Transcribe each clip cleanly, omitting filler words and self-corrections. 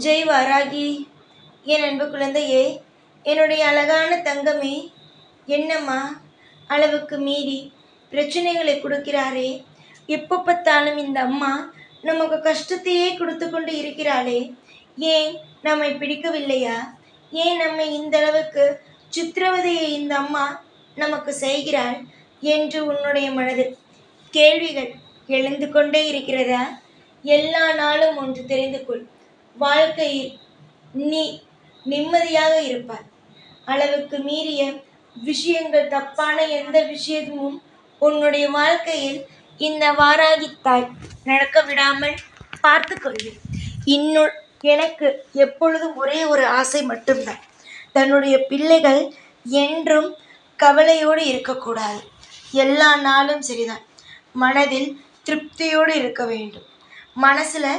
ஜெய் வாராகி, என் அன்பு குழந்தையே, என்னுடைய அழகான தங்கமே, என்னம்மா அளவுக்கு மீறி பிரச்சனைகளை கொடுக்கிறாரே? எப்போ பார்த்தாலும் இந்த அம்மா நமக்கு கஷ்டத்தையே கொடுத்து கொண்டு இருக்கிறாளே? ஏன் நம்மை பிடிக்கவில்லையா? ஏன் நம்மை இந்த அளவுக்கு சித்திரவதையை இந்த அம்மா நமக்கு செய்கிறாள் என்று உன்னுடைய மனதில் கேள்விகள் எழுந்து கொண்டே இருக்கிறதா? எல்லா நாளும் ஒன்று தெரிந்து கொள், வாழ்க்கையில் நீ நிம்மதியாக இருப்பாய். அளவுக்கு மீறிய விஷயங்கள், தப்பான எந்த விஷயமும் உன்னுடைய வாழ்க்கையில் இந்த வாராகி தாய் நடக்க விடாமல் பார்த்து கொள்வேன். எனக்கு எப்பொழுதும் ஒரே ஒரு ஆசை மட்டும்தான், தன்னுடைய பிள்ளைகள் என்றும் கவலையோடு இருக்கக்கூடாது. எல்லா நாளும் சரிதான், மனதில் திருப்தியோடு இருக்க வேண்டும். மனசில்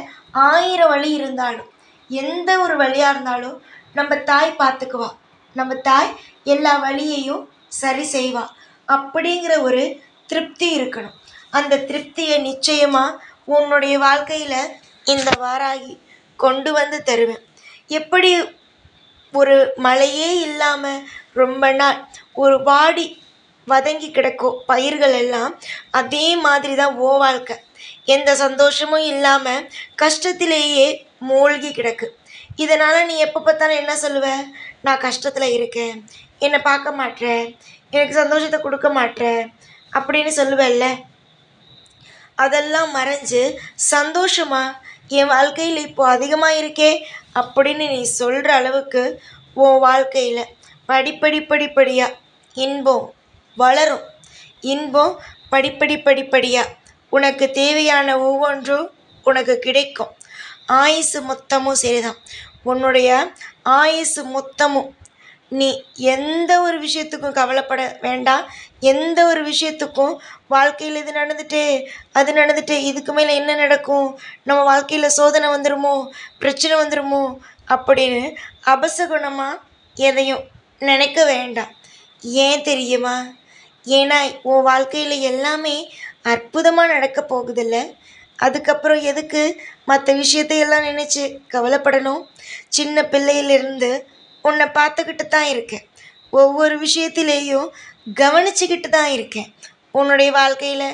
1000 வழி இருந்தாலும், எந்த ஒரு வழியாக இருந்தாலும் நம்ம தாய் பார்த்துக்குவா. நம்ம தாய் எல்லா வழியையும் சரி செய்வா. அப்படிங்கிற ஒரு திருப்தி இருக்கணும். அந்த திருப்தியை நிச்சயமாக உன்னுடைய வாழ்க்கையில் இந்த வாராகி கொண்டு வந்து தருவேன். எப்படி ஒரு மழையே இல்லாமல் ரொம்ப நாள் ஒரு வாடி வதங்கி கிடக்கும் பயிர்கள் எல்லாம், அதே மாதிரி தான் ஓ வாழ்க்கை. எந்த சந்தோஷமும் இல்லாமல் கஷ்டத்திலேயே மூழ்கி கிடக்கு. இதனால் நீ எப்போ பார்த்தாலும் என்ன சொல்லுவ? நான் கஷ்டத்தில் இருக்கேன், என்னை பார்க்க மாட்டேன், எனக்கு சந்தோஷத்தை கொடுக்க மாட்டேன் அப்படின்னு சொல்லுவல்ல. அதெல்லாம் மறைஞ்சு சந்தோஷமா என் வாழ்க்கையில் இப்போ அதிகமாக இருக்கே அப்படின்னு நீ சொல்கிற அளவுக்கு உன் வாழ்க்கையில் படிப்படியாக இன்பம் வளரும். இன்பம் படிப்படியாக உனக்கு தேவையான ஒவ்வொன்றும் உனக்கு கிடைக்கும். ஆயுசு மொத்தமும் சரிதான். உன்னுடைய ஆயுசு மொத்தமும் நீ எந்த ஒரு விஷயத்துக்கும் கவலைப்பட வேண்டாம். எந்த ஒரு விஷயத்துக்கும் வாழ்க்கையில் இது நடந்துட்டே இதுக்கு மேலே என்ன நடக்கும், நம்ம வாழ்க்கையில் சோதனை வந்துடுமோ, பிரச்சனை வந்துடுமோ அப்படின்னு அபசகுணமாக எதையும் நினைக்க வேண்டாம். ஏன் தெரியுமா? ஏன்னா உன் வாழ்க்கையில் எல்லாமே அற்புதமாக நடக்க போகுதில்ல. அதுக்கப்புறம் எதுக்கு மற்ற விஷயத்தையெல்லாம் நினச்சி கவலைப்படணும்? சின்ன பிள்ளையிலிருந்து உன்னை பார்த்துக்கிட்டு தான் இருக்கேன். ஒவ்வொரு விஷயத்திலேயும் கவனிச்சுக்கிட்டு தான் இருக்கேன். உன்னுடைய வாழ்க்கையில்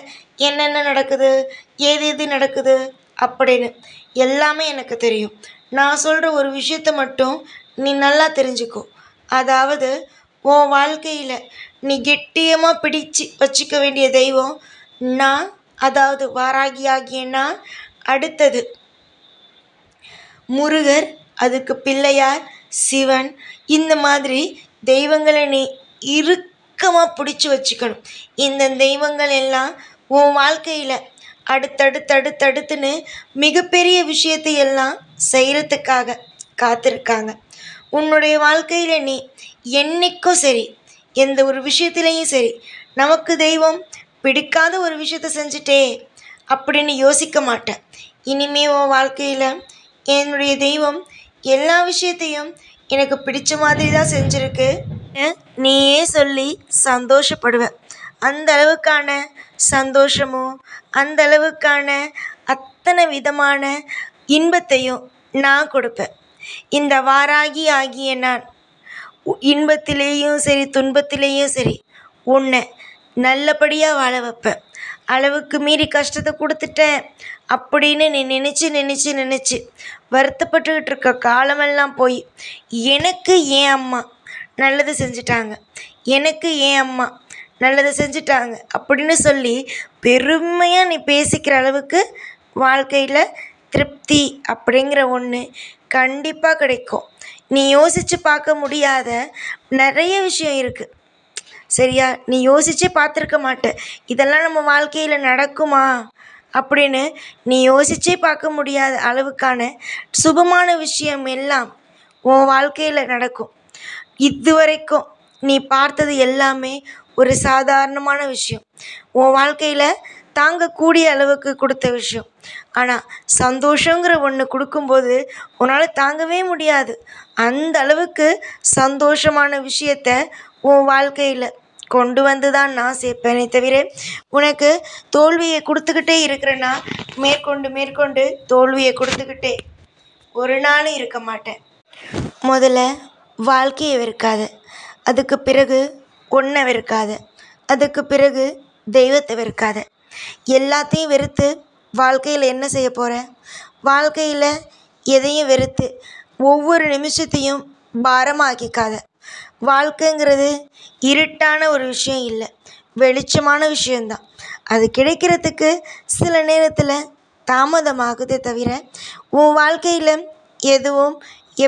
என்னென்ன நடக்குது, ஏது நடக்குது அப்படின்னு எல்லாமே எனக்கு தெரியும். நான் சொல்கிற ஒரு விஷயத்த மட்டும் நீ நல்லா தெரிஞ்சுக்கோ. அதாவது உன் வாழ்க்கையில் நீ கெட்டியமாக பிடிச்சு வச்சுக்க வேண்டிய தெய்வம் நான், அதாவது வாராகி ஆகிய நான். அடுத்தது முருகர், அதுக்கு பிள்ளையார், சிவன், இந்த மாதிரி தெய்வங்களை நீ இறுக்கமாக பிடிச்சி வச்சுக்கணும். இந்த தெய்வங்கள் எல்லாம் உன் வாழ்க்கையில் அடுத்தடுத்துன்னு மிகப்பெரிய விஷயத்தை எல்லாம் செய்கிறதுக்காக காத்திருக்காங்க. உன்னுடைய வாழ்க்கையில் நீ என்னைக்கும் சரி, எந்த ஒரு விஷயத்துலேயும் சரி, நமக்கு தெய்வம் பிடிக்காத ஒரு விஷயத்த செஞ்சுட்டே அப்படின்னு யோசிக்க மாட்டேன். இனிமே உன் வாழ்க்கையில் என்னுடைய தெய்வம் எல்லா விஷயத்தையும் எனக்கு பிடிச்ச மாதிரி தான் செஞ்சுருக்கு நீயே சொல்லி சந்தோஷப்படுவ. அந்த அளவுக்கான சந்தோஷமும் அந்த அளவுக்கான அத்தனை விதமான இன்பத்தையும் நான் கொடுப்பேன். இந்த வாராகி ஆகிய நான் இன்பத்திலேயும் சரி துன்பத்திலேயும் சரி உன்னை நல்லபடியாக வாழ வைப்பேன். அளவுக்கு மீறி கஷ்டத்தை கொடுத்துட்டேன் அப்படின்னு நீ நினச்சி வருத்தப்பட்டுக்கிட்டு இருக்க காலமெல்லாம் போய் எனக்கு என் அம்மா நல்லது செஞ்சிட்டாங்க, எனக்கு என் அம்மா நல்லது செஞ்சிட்டாங்க அப்படின்னு சொல்லி பெருமையாக நீ பேசிக்கிற அளவுக்கு வாழ்க்கையில் திருப்தி அப்படிங்கிற ஒன்று கண்டிப்பாக கிடைக்கும். நீ யோசித்து பார்க்க முடியாத நிறைய விஷயம் இருக்குது, சரியா? நீ யோசிச்சே பார்த்துருக்க மாட்ட, இதெல்லாம் நம்ம வாழ்க்கையில் நடக்குமா அப்படின்னு நீ யோசிச்சே பார்க்க முடியாத அளவுக்கான சுபமான விஷயம் எல்லாம் உன் வாழ்க்கையில் நடக்கும். இதுவரைக்கும் நீ பார்த்தது எல்லாமே ஒரு சாதாரணமான விஷயம், உன் வாழ்க்கையில் தாங்கக்கூடிய அளவுக்கு கொடுத்த விஷயம். ஆனால் சந்தோஷங்கிற ஒன்று கொடுக்கும்போது உன்னால் தாங்கவே முடியாது. அந்த அளவுக்கு சந்தோஷமான விஷயத்த உன் வாழ்க்கையில் கொண்டு வந்து தான் நான் சேர்ப்பேனே தவிர உனக்கு தோல்வியை கொடுத்துக்கிட்டே இருக்கிறேன்னா மேற்கொண்டு தோல்வியை கொடுத்துக்கிட்டே ஒரு நாளும் இருக்க மாட்டேன். முதல்ல வாழ்க்கையை வெறுக்காத, அதுக்கு பிறகு ஒன்றை வெறுக்காத, அதுக்கு பிறகு தெய்வத்தை வெறுக்காத. எல்லாத்தையும் வெறுத்து வாழ்க்கையில் என்ன செய்ய போகிற? வாழ்க்கையில் எதையும் வெறுத்து ஒவ்வொரு நிமிஷத்தையும் பாரமாக்கிக்காத. வாழ்க்கைங்கிறது இருட்டான ஒரு விஷயம் இல்லை, வெளிச்சமான விஷயந்தான். அது கிடைக்கிறதுக்கு சில நேரத்தில் தாமதமாகுதே தவிர உன் வாழ்க்கையில் எதுவும்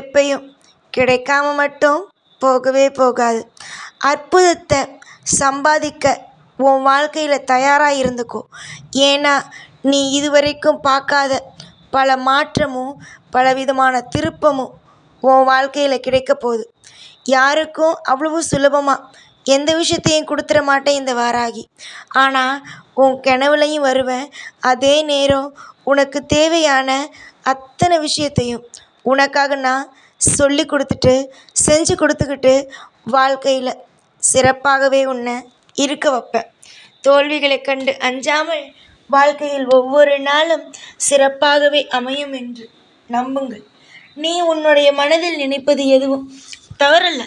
எப்பயும் கிடைக்காம மட்டும் போகவே போகாது. அற்புதத்தை சம்பாதிக்க உன் வாழ்க்கையில் தயாராக இருந்துக்கோ. ஏன்னா நீ இதுவரைக்கும் பார்க்காத பல மாற்றமும் பலவிதமான திருப்பமும் உன் வாழ்க்கையில் கிடைக்க போகுது. யாருக்கும் அவ்வளவு சுலபமாக எந்த விஷயத்தையும் கொடுத்துட மாட்டேன் இந்த வாராகி. ஆனால் உன் கனவுலையும் வருவேன். அதே நேரம் உனக்கு தேவையான அத்தனை விஷயத்தையும் உனக்காக நான் சொல்லி கொடுத்துட்டு செஞ்சு கொடுத்துக்கிட்டு வாழ்க்கையில் சிறப்பாகவே உன்னை இருக்க வைப்பேன். தோல்விகளை கண்டு அஞ்சாமல் வாழ்க்கையில் ஒவ்வொரு நாளும் சிறப்பாகவே அமையும் என்று நம்புங்கள். நீ உன்னுடைய மனதில் நினைப்பது எதுவும் தவறல்ல.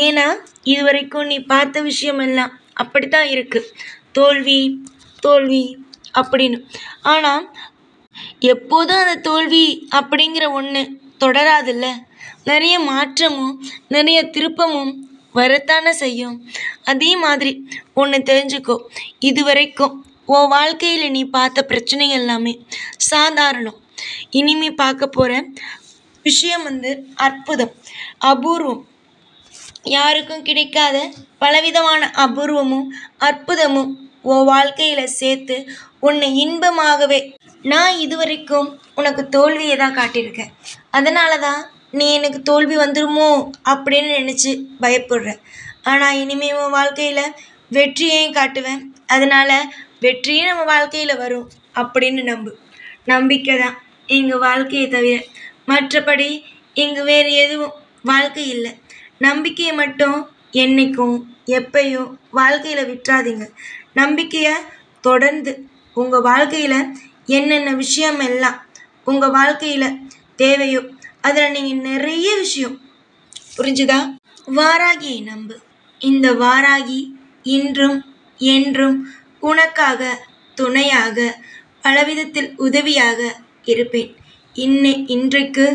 ஏன்னா இதுவரைக்கும் நீ பார்த்த விஷயமெல்லாம் அப்படித்தான் இருக்குது, தோல்வி தோல்வி அப்படின்னு. ஆனால் எப்போதும் அந்த தோல்வி அப்படிங்கிற ஒன்று தொடராதில்ல. நிறைய மாற்றமும் நிறைய திருப்பமும் வரத்தானே செய்யும். அதே மாதிரி ஒன்று தெரிஞ்சுக்கோ, இதுவரைக்கும் உன் வாழ்க்கையில் நீ பார்த்த பிரச்சனைகள் எல்லாமே சாதாரணம். இனிமே பார்க்க போகிற விஷயம் அற்புதம், அபூர்வம். யாருக்கும் கிடைக்காத பலவிதமான அபூர்வமும் அற்புதமும் உன் வாழ்க்கையில் சேர்த்து உன்னை இன்பமாகவே. நான் இதுவரைக்கும் உனக்கு தோல்வியை தான் காட்டியிருக்கேன். அதனால தான் நீ எனக்கு தோல்வி வந்துடுமோ அப்படின்னு நினச்சி பயப்படுற. ஆனால் இனிமேல் உன் வாழ்க்கையில் வெற்றியையும் காட்டுவேன். அதனால் வெற்றியும் நம்ம வாழ்க்கையில் வரும் அப்படின்னு நம்பு. நம்பிக்கை தான் எங்கள் வாழ்க்கையை தவிர மற்றபடி இங்கு வேறு எதுவும் வாழ்க்கை இல்லை. நம்பிக்கையை மட்டும் என்றைக்கும் எப்பையும் வாழ்க்கையில் விட்டுறாதீங்க. நம்பிக்கையை தொடர்ந்து உங்கள் வாழ்க்கையில் என்னென்ன விஷயம் எல்லாம் உங்கள் வாழ்க்கையில் தேவையோ அதில் நீங்கள் நிறைய விஷயம் புரிஞ்சுதா? வாராகியை நம்பு. இந்த வாராகி இன்றும் என்றும் உனக்காக துணையாக பலவிதத்தில் உதவியாக இருப்பேன். இன்றைக்கு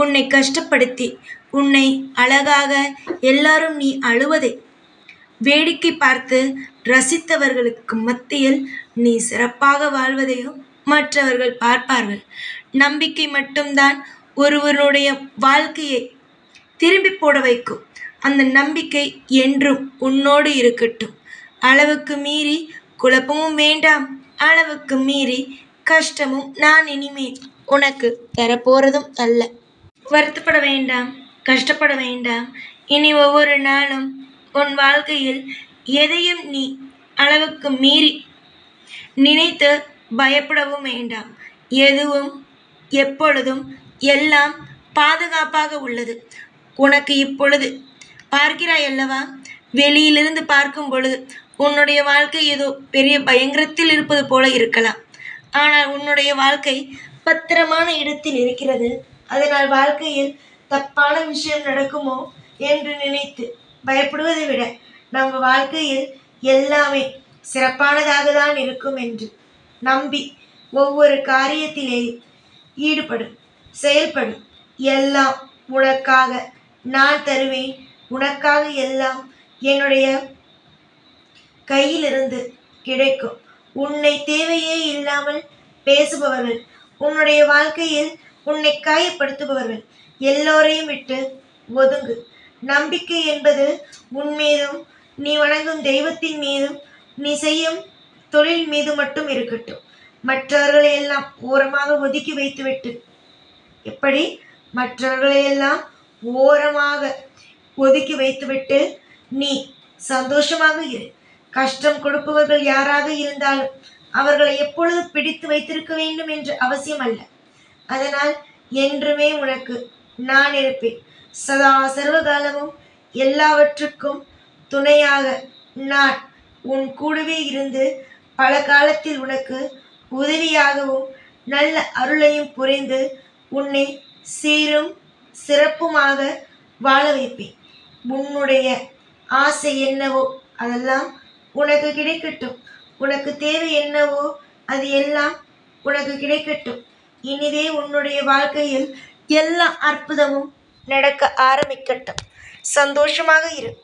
உன்னை கஷ்டப்படுத்தி உன்னை அழகாக எல்லாரும் நீ அழுவதை வேடிக்கை பார்த்து ரசித்தவர்களுக்கு மத்தியில் நீ சிறப்பாக வாழ்வதையும் மற்றவர்கள் பார்ப்பார்கள். நம்பிக்கை மட்டும்தான் ஒருவருடைய வாழ்க்கையை திரும்பி போட வைக்கும். அந்த நம்பிக்கை என்றும் உன்னோடு இருக்கட்டும். அளவுக்கு மீறி குழப்பமும் வேண்டாம், அளவுக்கு மீறி கஷ்டமும் நான் இனிமேல் உனக்கு தரப்போறதும் அல்ல. வருத்தப்பட வேண்டாம், கஷ்டப்பட வேண்டாம். இனி ஒவ்வொரு நாளும் உன் வாழ்க்கையில் எதையும் நீ அளவுக்கு மீறி நினைத்து பயப்படவும் வேண்டாம். எதுவும் எப்பொழுதும் எல்லாம் பாதுகாப்பாக உள்ளது. உனக்கு இப்பொழுது பார்க்கிறாய் அல்லவா, வெளியிலிருந்து பார்க்கும் பொழுது உன்னுடைய வாழ்க்கை ஏதோ பெரிய பயங்கரத்தில் இருப்பது போல இருக்கலாம். ஆனால் உன்னுடைய வாழ்க்கை பத்திரமான இடத்தில் இருக்கிறது. அதனால் வாழ்க்கையில் தப்பான விஷயம் நடக்குமோ என்று நினைத்து பயப்படுவதை விட நம்ம வாழ்க்கையில் எல்லாமே சிறப்பானதாக தான் இருக்கும் என்று நம்பி ஒவ்வொரு காரியத்திலேயும் ஈடுபடும், செயல்படும். எல்லாம் உனக்காக நான் தருவேன். உனக்காக எல்லாம் என்னுடைய கையிலிருந்து கிடைக்கும். உன்னை தேவையே இல்லாமல் பேசுபவர்கள், உன்னுடைய வாழ்க்கையில் உன்னை காயப்படுத்துபவர்கள் எல்லோரையும் விட்டு ஒதுங்கு. நம்பிக்கை என்பது உன் மீதும் நீ வணங்கும் தெய்வத்தின் மீதும் நீ செய்யும் தொழில் மீது மட்டும் இருக்கட்டும். மற்றவர்களை எல்லாம் ஓரமாக ஒதுக்கி வைத்துவிட்டு, எப்படி மற்றவர்களையெல்லாம் ஓரமாக ஒதுக்கி வைத்துவிட்டு நீ சந்தோஷமாக இரு. கஷ்டம் கொடுப்பவர்கள் யாராக இருந்தாலும் அவர்களை எப்பொழுது பிடித்து வைத்திருக்க வேண்டும் என்று அவசியம் அல்ல. அதனால் என்றுமே உனக்கு நான் இருப்பேன். சதா சர்வகாலமும் எல்லாவற்றுக்கும் துணையாக நான் உன் கூடவே இருந்து பல காலத்தில் உனக்கு உதவியாகவும் நல்ல அருளையும் புரிந்து உன்னை சீரும் சிறப்புமாக வாழ வைப்பேன். உன்னுடைய ஆசை என்னவோ அதெல்லாம் உனக்கு கிடைக்கட்டும். உனக்கு தேவை என்னவோ அது எல்லாம் உனக்கு கிடைக்கட்டும். இனிதே உன்னுடைய வாழ்க்கையில் எல்லா அற்புதமும் நடக்க ஆரம்பிக்கட்டும். சந்தோஷமாக இரு.